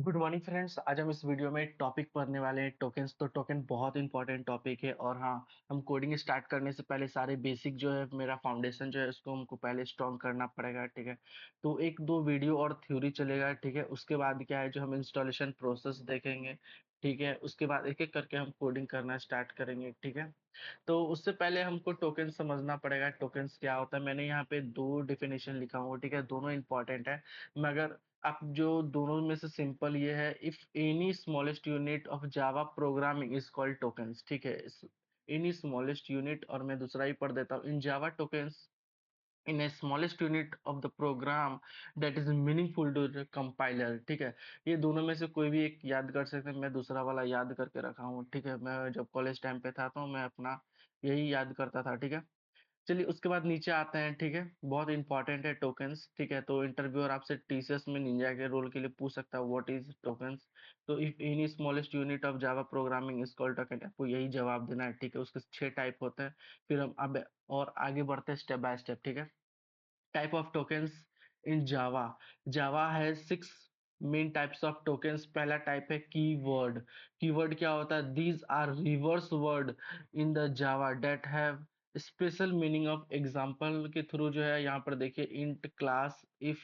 Good morning friends. आज हम इस वीडियो में एक टॉपिक पढ़ने वाले हैं, टोकन्स। तो टोकन बहुत इंपॉर्टेंट टॉपिक है और हाँ, हम कोडिंग स्टार्ट करने से पहले सारे बेसिक जो है, मेरा फाउंडेशन जो है उसको हमको पहले स्ट्रॉन्ग करना पड़ेगा, ठीक है। तो एक दो वीडियो और थ्योरी चलेगा, ठीक है। उसके बाद क्या है, जो हम इंस्टॉलेशन प्रोसेस देखेंगे, ठीक है। उसके बाद एक एक करके हम कोडिंग करना स्टार्ट करेंगे, ठीक है। तो उससे पहले हमको टोकन समझना पड़ेगा, टोकन्स क्या होता है। मैंने यहाँ पे दो डेफिनेशन लिखा हुआ, ठीक है। दोनों इंपॉर्टेंट है, मगर आप जो दोनों में से सिंपल ये है, if any smallest unit of Java programming is called tokens, ठीक है। एनी स्मॉलेस्ट यूनिट, और मैं दूसरा ही पढ़ देता हूँ, in Java tokens in a smallest unit of the program that is meaningful to the compiler, ठीक है। ये दोनों में से कोई भी एक याद कर सकते हैं। मैं दूसरा वाला याद करके रखा हूँ, ठीक है। मैं जब कॉलेज टाइम पे था तो मैं अपना यही याद करता था, ठीक है। चलिए उसके बाद नीचे आते हैं, ठीक है। बहुत इंपॉर्टेंट है टोकन्स, ठीक है। तो इंटरव्यूअर आपसे टीसीएस में निंजा के रोल के लिए पूछ सकता है, व्हाट इज टोकन्स। तो if any smallest unit of Java programming is called token, आपको यही जवाब देना है, ठीक है। उसके 6 टाइप होते हैं। फिर हम अब और आगे बढ़ते हैं स्टेप बाय स्टेप, ठीक है। Type of tokens in Java. Java है 6 मेन टाइप्स ऑफ टोकन्स। पहला टाइप है कीवर्ड। कीवर्ड क्या होता है, these are reserved word in the Java that have special meaning of example के थ्रू जो है, यहाँ पर देखिए, int, class, if,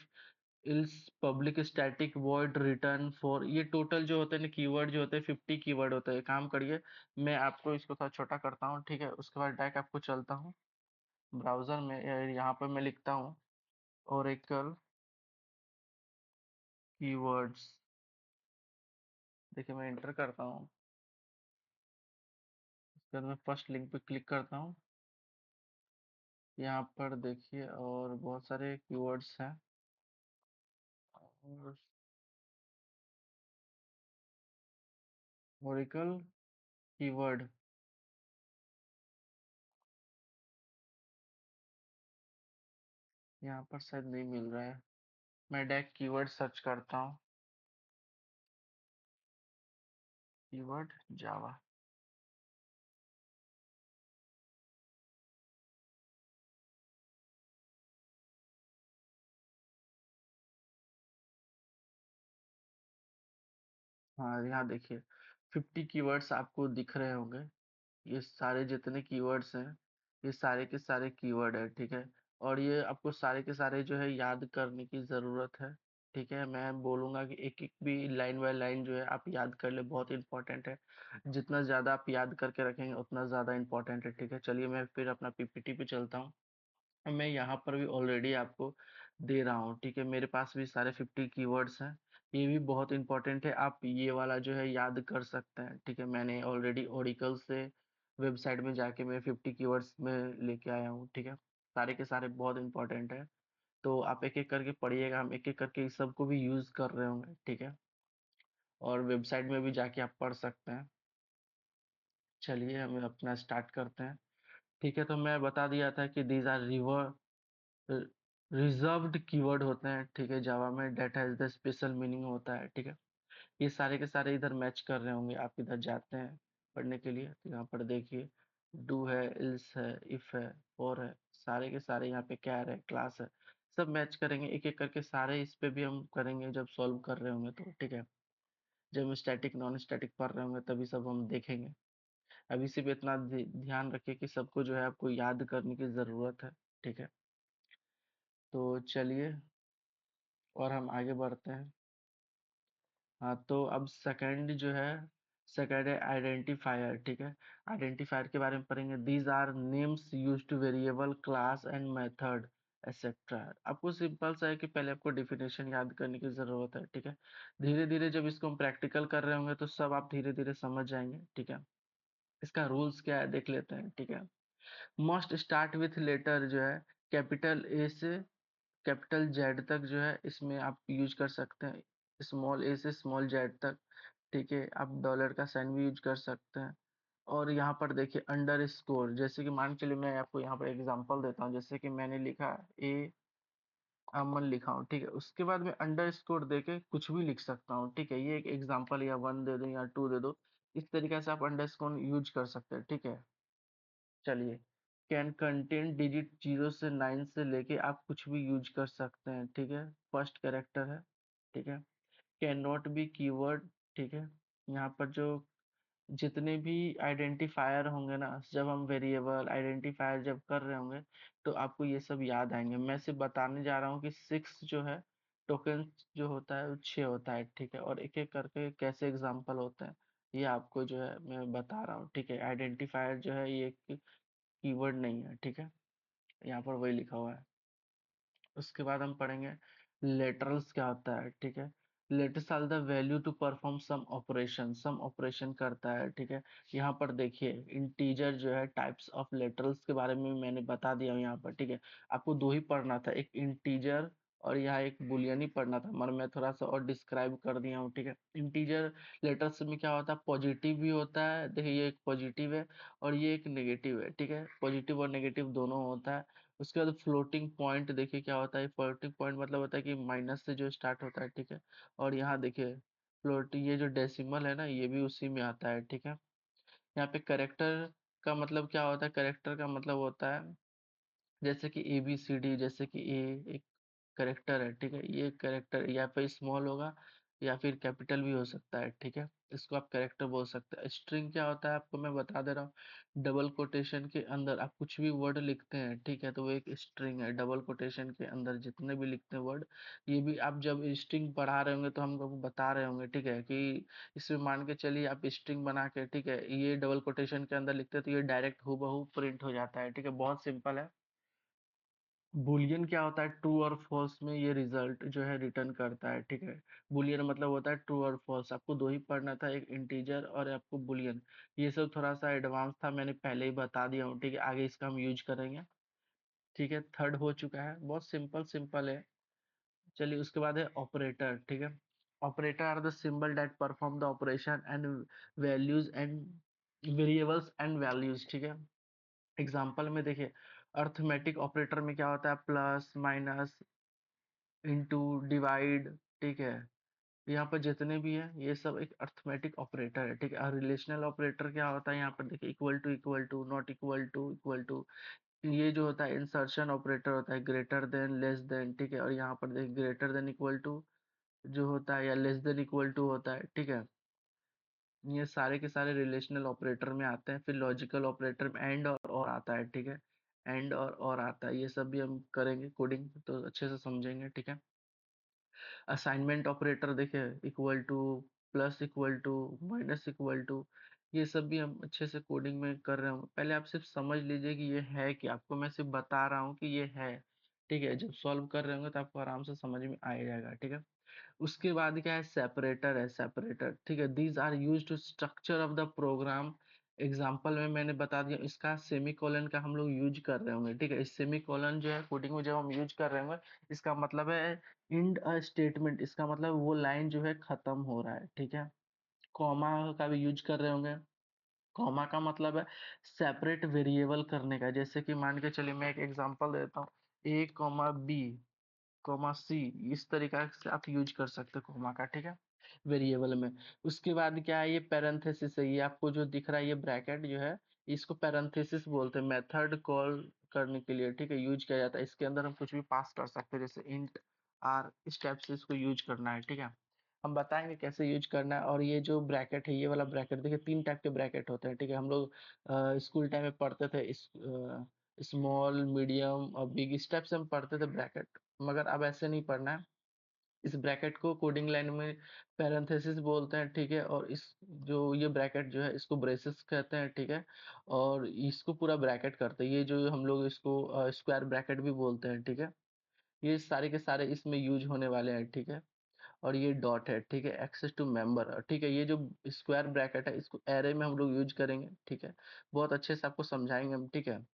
else, public static, void, return, for. ये टोटल जो होते हैं ना कीवर्ड, जो होते हैं 50 कीवर्ड होते हैं। काम करिए, मैं आपको इसको थोड़ा छोटा करता हूँ, ठीक है। उसके बाद डायरेक्ट आपको चलता हूँ ब्राउजर में, यहाँ पर मैं लिखता हूँ ओरेकल कीवर्ड्स। देखिए मैं एंटर करता हूँ, उसके बाद मैं फर्स्ट लिंक पे क्लिक करता हूँ। यहाँ पर देखिए और बहुत सारे कीवर्ड्स हैं, और ओरेकल कीवर्ड, यहाँ पर शायद नहीं मिल रहा है। मैं डायरेक्ट कीवर्ड सर्च करता हूँ, कीवर्ड जावा। हाँ यहाँ देखिए 50 कीवर्ड्स आपको दिख रहे होंगे। ये सारे जितने कीवर्ड्स हैं, ये सारे के सारे कीवर्ड है, ठीक है। और ये आपको सारे के सारे जो है याद करने की ज़रूरत है, ठीक है। मैं बोलूँगा कि एक एक भी लाइन बाय लाइन जो है आप याद कर ले, बहुत इंपॉर्टेंट है। जितना ज़्यादा आप याद करके रखेंगे उतना ज़्यादा इंपॉर्टेंट है, ठीक है। चलिए मैं फिर अपना पीपीटी पे चलता हूँ। मैं यहाँ पर भी ऑलरेडी आपको दे रहा हूँ, ठीक है। मेरे पास भी सारे 50 कीवर्ड्स हैं। ये भी बहुत इंपॉर्टेंट है, आप ये वाला जो है याद कर सकते हैं, ठीक है। मैंने ऑलरेडी ओरिकल से वेबसाइट में जाके मैं 50 कीवर्ड्स में लेके आया हूँ, ठीक है। सारे के सारे बहुत इंपॉर्टेंट है। तो आप एक एक करके पढ़िएगा, हम एक एक करके इस सबको भी यूज कर रहे होंगे, ठीक है। और वेबसाइट में भी जाके आप पढ़ सकते हैं। चलिए हम अपना स्टार्ट करते हैं, ठीक है। तो मैं बता दिया था कि दीज आर रिजर्व्ड कीवर्ड होते हैं, ठीक है। जावा में that has the special meaning होता है, ठीक है। ये सारे के सारे इधर मैच कर रहे होंगे। आप इधर जाते हैं पढ़ने के लिए, तो यहाँ पर देखिए डू है, इल्स है, इफ है, और है। सारे के सारे यहाँ पे कैर है, क्लास है, सब मैच करेंगे। एक एक करके सारे इस पे भी हम करेंगे जब सॉल्व कर रहे होंगे, तो ठीक है। जब हम स्टैटिक नॉन स्टैटिक पढ़ रहे होंगे तभी सब हम देखेंगे। अभी सिर्फ इतना ध्यान रखिए कि सबको जो है आपको याद करने की ज़रूरत है, ठीक है। तो चलिए और हम आगे बढ़ते हैं। हाँ, तो अब सेकंड जो है, सेकंड है आइडेंटिफायर, ठीक है। आइडेंटिफायर के बारे में पढ़ेंगे। These are names use to variable, class and method etcetera. आपको सिंपल सा है कि पहले आपको डिफिनेशन याद करने की जरूरत है, ठीक है। धीरे धीरे जब इसको हम प्रैक्टिकल कर रहे होंगे तो सब आप धीरे धीरे समझ जाएंगे, ठीक है। इसका रूल्स क्या है देख लेते हैं, ठीक है। मस्ट स्टार्ट विथ लेटर जो है कैपिटल ए से कैपिटल जेड तक जो है, इसमें आप यूज कर सकते हैं। स्मॉल ए से स्मॉल जेड तक, ठीक है। आप डॉलर का साइन भी यूज कर सकते हैं। और यहाँ पर देखिए अंडर स्कोर, जैसे कि मान के चलिए मैं आपको यहाँ पर एग्जांपल देता हूँ। जैसे कि मैंने लिखा ए अमन लिखा हूँ, ठीक है। उसके बाद में अंडर स्कोर दे के कुछ भी लिख सकता हूँ, ठीक है। ये एक एग्जांपल, या 1 दे दो या 2 दे दो। इस तरीके से आप अंडर स्कोर यूज कर सकते हैं, ठीक है। चलिए, कैन कंटेन डिजिट 0 से 9 से लेके आप कुछ भी यूज कर सकते हैं, ठीक है। फर्स्ट कैरेक्टर है, ठीक है। कैन नॉट बी कीवर्ड, ठीक है। यहाँ पर जो जितने भी आइडेंटिफायर होंगे ना, जब हम वेरिएबल आइडेंटिफायर जब कर रहे होंगे तो आपको ये सब याद आएंगे। मैं सिर्फ बताने जा रहा हूँ कि 6 जो है टोकन जो होता है वो 6 होता है, ठीक है। और एक एक करके कैसे एग्जांपल होता है ये आपको जो है मैं बता रहा हूँ, ठीक है। आइडेंटिफायर जो है ये कीवर्ड नहीं है, ठीक है। यहाँ पर वही लिखा हुआ है। उसके बाद हम पढ़ेंगे लेटरल्स क्या होता है, ठीक है। Letters are the value to perform some operation करता है, ठीक है। यहाँ पर देखिए इंटीजर जो है टाइप्स ऑफ लेटरल्स के बारे में मैंने बता दिया हूँ यहाँ पर, ठीक है। आपको दो ही पढ़ना था, एक इंटीजर और यहाँ एक बुलियन ही पढ़ना था, मगर मैं थोड़ा सा और डिस्क्राइब कर दिया हूँ, ठीक है। इंटीजर लेटर्स में क्या होता है, पॉजिटिव भी होता है, देखिए ये एक पॉजिटिव है और ये एक नेगेटिव है, ठीक है। पॉजिटिव और नेगेटिव दोनों होता है। उसके बाद फ्लोटिंग पॉइंट देखिए क्या होता है, फ्लोटिंग पॉइंट मतलब होता है कि माइनस से जो स्टार्ट होता है, ठीक है। और यहाँ देखिए फ्लोटिंग ये जो डेसिमल है ना ये भी उसी में आता है, ठीक है। यहाँ पे करेक्टर का मतलब क्या होता है, करेक्टर का मतलब होता है जैसे कि ए बी सी डी, जैसे कि ए एक करेक्टर है, ठीक है। ये करेक्टर या फिर स्मॉल होगा या फिर कैपिटल भी हो सकता है, ठीक है। इसको आप करेक्टर बोल सकते हैं। स्ट्रिंग क्या होता है आपको मैं बता दे रहा हूँ, डबल कोटेशन के अंदर आप कुछ भी वर्ड लिखते हैं, ठीक है, तो वो एक स्ट्रिंग है। डबल कोटेशन के अंदर जितने भी लिखते हैं वर्ड, ये भी आप जब स्ट्रिंग पढ़ा रहे होंगे तो हम लोग बता रहे होंगे, ठीक है, कि इसमें मान के चलिए आप स्ट्रिंग बना के, ठीक है, ये डबल कोटेशन के अंदर लिखते हैं तो ये डायरेक्ट हूबहू प्रिंट हो जाता है, ठीक है। बहुत सिंपल है। बुलियन क्या होता है, ट्रू और फॉल्स में ये रिजल्ट जो है रिटर्न करता है, ठीक है। बुलियन मतलब होता है ट्रू और फॉल्स। आपको दो ही पढ़ना था, एक इंटीजर और आपको बुलियन। ये सब थोड़ा सा एडवांस था, मैंने पहले ही बता दिया हूँ, ठीक है। आगे इसका हम यूज करेंगे, ठीक है। थर्ड हो चुका है, बहुत सिंपल सिंपल है। चलिए उसके बाद है ऑपरेटर, ठीक है। Operator are the symbol that perform the operation and values and variables and values, ठीक है। एग्जाम्पल में देखिए अर्थमेटिक ऑपरेटर में क्या होता है, प्लस माइनस इनटू डिवाइड, ठीक है। यहाँ पर जितने भी है ये सब एक अर्थमेटिक ऑपरेटर है, ठीक है। और रिलेशनल ऑपरेटर क्या होता है, यहाँ पर देखिए equal to not equal to, ये जो होता है इंसर्शन ऑपरेटर होता है, ग्रेटर देन लेस देन, ठीक है। और यहाँ पर देखिए ग्रेटर देन इक्वल टू जो होता है या लेस देन इक्वल टू होता है, ठीक है। ये सारे के सारे रिलेशनल ऑपरेटर में आते हैं। फिर लॉजिकल ऑपरेटर में एंड और आता है, ठीक है। एंड और आता है, ये सब भी हम करेंगे कोडिंग तो अच्छे से समझेंगे, ठीक है। असाइनमेंट ऑपरेटर देखिए equal to, plus equal to, minus equal to, ये सब भी हम अच्छे से कोडिंग में कर रहे हूँ। पहले आप सिर्फ समझ लीजिए कि ये है कि आपको मैं सिर्फ बता रहा हूँ कि ये है, ठीक है। जब सॉल्व कर रहे होंगे तो आपको आराम से समझ में आ जाएगा, ठीक है। उसके बाद क्या है, सेपरेटर है, सेपरेटर, ठीक है। These are use to structure of the program. Example में मैंने बता दिया, इसका सेमीकोलन का हम लोग यूज कर रहे होंगे, ठीक है। इस सेमीकोलन जो है कोडिंग में जब हम यूज कर रहे होंगे, इसका मतलब है इंड अ स्टेटमेंट, इसका मतलब वो लाइन जो है खत्म हो रहा है, ठीक है। कॉमा का भी यूज कर रहे होंगे। कॉमा का मतलब है सेपरेट वेरिएबल करने का, जैसे कि मान के चलिए मैं एक एग्जांपल देता हूँ, ए कॉमा बी कॉमा सी, इस तरीका से आप यूज कर सकते हो कॉमा का, ठीक है, वेरिएबल में। उसके बाद क्या है, ये पैरेंथेसिस है, ये आपको जो दिख रहा है ये ब्रैकेट जो है, इसको पैरेंथेसिस बोलते हैं। मेथड कॉल करने के लिए, ठीक है, यूज किया जाता है। इसके अंदर हम कुछ भी पास कर सकते हैं, जैसे इंट आर, इस टाइप से इसको यूज करना है, ठीक है। हम बताएंगे कैसे यूज करना है। और ये जो ब्रैकेट है, ये वाला ब्रैकेट देखिए, तीन टाइप के ब्रैकेट होते हैं, ठीक है। हम लोग स्कूल टाइम में पढ़ते थे, इस स्मॉल मीडियम और बिग, इस टाइप से हम पढ़ते थे ब्रैकेट, मगर अब ऐसे नहीं पढ़ना है। इस ब्रैकेट को कोडिंग लाइन में पैरेंथेसिस बोलते हैं, ठीक है। और इस जो ये ब्रैकेट जो है इसको ब्रेसेस कहते हैं, ठीक है। और इसको पूरा ब्रैकेट करते हैं, ये जो हम लोग इसको स्क्वायर ब्रैकेट भी बोलते हैं, ठीक है। ये सारे के सारे इसमें यूज होने वाले हैं, ठीक है। और ये डॉट है, ठीक है, एक्सेस टू मेंबर, ठीक है। ये जो स्क्वायर ब्रैकेट है इसको एरे में हम लोग यूज करेंगे, ठीक है। बहुत अच्छे से आपको समझाएंगे हम, ठीक है।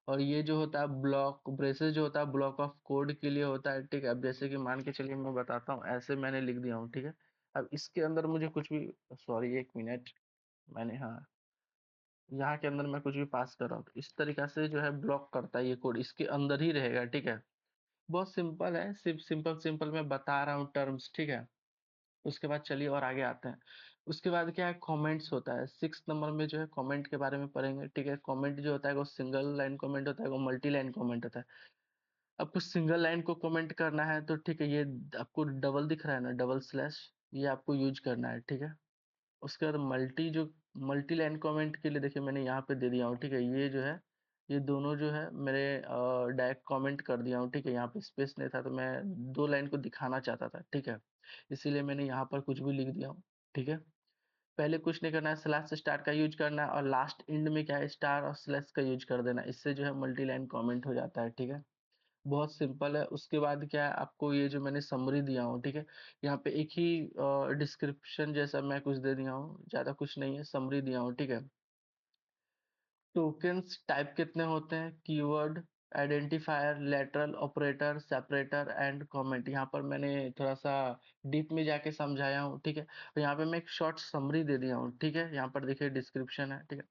और ये जो होता है ब्लॉक ब्रेसेस जो होता है ब्लॉक ऑफ कोड के लिए होता है, ठीक है। अब जैसे कि मान के चलिए मैं बताता हूँ, ऐसे मैंने लिख दिया हूँ, ठीक है। अब इसके अंदर मुझे कुछ भी, सॉरी एक मिनट, मैंने हाँ यहाँ के अंदर मैं कुछ भी पास कर रहा हूँ तो इस तरीका से जो है ब्लॉक करता है, ये कोड इसके अंदर ही रहेगा, ठीक है। बहुत सिंपल है, सिर्फ सिंपल सिंपल मैं बता रहा हूँ टर्म्स, ठीक है। उसके बाद चलिए और आगे आते हैं। उसके बाद क्या है, कमेंट्स होता है। 6 नंबर में जो है कमेंट के बारे में पढ़ेंगे, ठीक है। कमेंट जो होता है वो सिंगल लाइन कमेंट होता है, वो मल्टी लाइन कमेंट होता है। आपको सिंगल लाइन को कमेंट करना है तो ठीक है, ये आपको डबल दिख रहा है ना, डबल स्लैश, ये आपको यूज करना है, ठीक है। उसके बाद मल्टी लाइन कमेंट के लिए देखिए मैंने यहाँ पे दे दिया हूँ, ठीक है। ये जो है, ये दोनों जो है मेरे डायरेक्ट कमेंट कर दिया हूँ, ठीक है। यहाँ पे स्पेस नहीं था तो मैं 2 लाइन को दिखाना चाहता था, ठीक है। इसीलिए मैंने यहाँ पर कुछ भी लिख दिया हूँ, ठीक है। पहले कुछ नहीं करना है, स्लैश से स्टार्ट का यूज करना है और लास्ट एंड में क्या है, स्टार और स्लैश का यूज कर देना है। इससे जो है मल्टी लाइन कमेंट हो जाता है, ठीक है। बहुत सिंपल है। उसके बाद क्या है, आपको ये जो मैंने समरी दिया हूँ, ठीक है। यहाँ पे एक ही डिस्क्रिप्शन जैसा मैं कुछ दे दिया हूँ, ज़्यादा कुछ नहीं है, समरी दिया हूँ, ठीक है। टोकन्स टाइप कितने होते हैं, keyword, identifier, lateral, operator, separator and comment. यहाँ पर मैंने थोड़ा सा डीप में जाके समझाया हूँ, ठीक है। तो यहाँ पे मैं एक शॉर्ट समरी दे दिया हूँ, ठीक है। यहाँ पर देखिए डिस्क्रिप्शन है, ठीक है।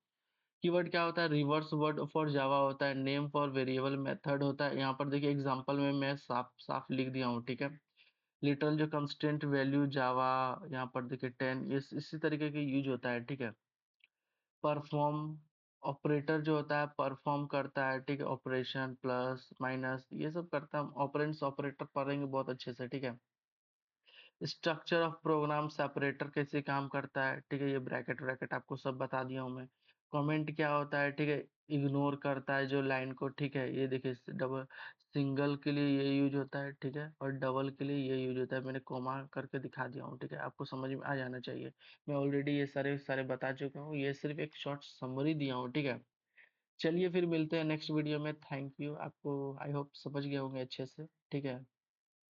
कीवर्ड क्या होता है, रिवर्स वर्ड फॉर जावा होता है, नेम फॉर वेरिएबल, मेथड होता है। यहाँ पर देखिए एग्जांपल में मैं साफ साफ लिख दिया हूँ, ठीक है। लिटरल जो कंस्टेंट वैल्यू जावा, यहाँ पर देखिए 10, इसी तरीके के यूज होता है, ठीक है। परफॉर्म, ऑपरेटर जो होता है परफॉर्म करता है, ठीक है। ऑपरेशन प्लस माइनस ये सब करता है, ऑपरेंड्स ऑपरेटर पढ़ेंगे बहुत अच्छे से, ठीक है। स्ट्रक्चर ऑफ प्रोग्राम, सेपरेटर कैसे काम करता है, ठीक है। ये ब्रैकेट ब्रैकेट आपको सब बता दिया हूँ मैं। कमेंट क्या होता है, ठीक है, इग्नोर करता है जो लाइन को, ठीक है। ये देखिए डबल, सिंगल के लिए ये यूज होता है, ठीक है, और डबल के लिए ये यूज होता है। मैंने कोमा करके दिखा दिया हूँ, ठीक है, आपको समझ में आ जाना चाहिए। मैं ऑलरेडी ये सारे सारे बता चुका हूँ, ये सिर्फ एक शॉर्ट समरी दिया हूँ, ठीक है। चलिए फिर मिलते हैं नेक्स्ट वीडियो में। थैंक यू, आपको आई होप समझ गए होंगे अच्छे से, ठीक है।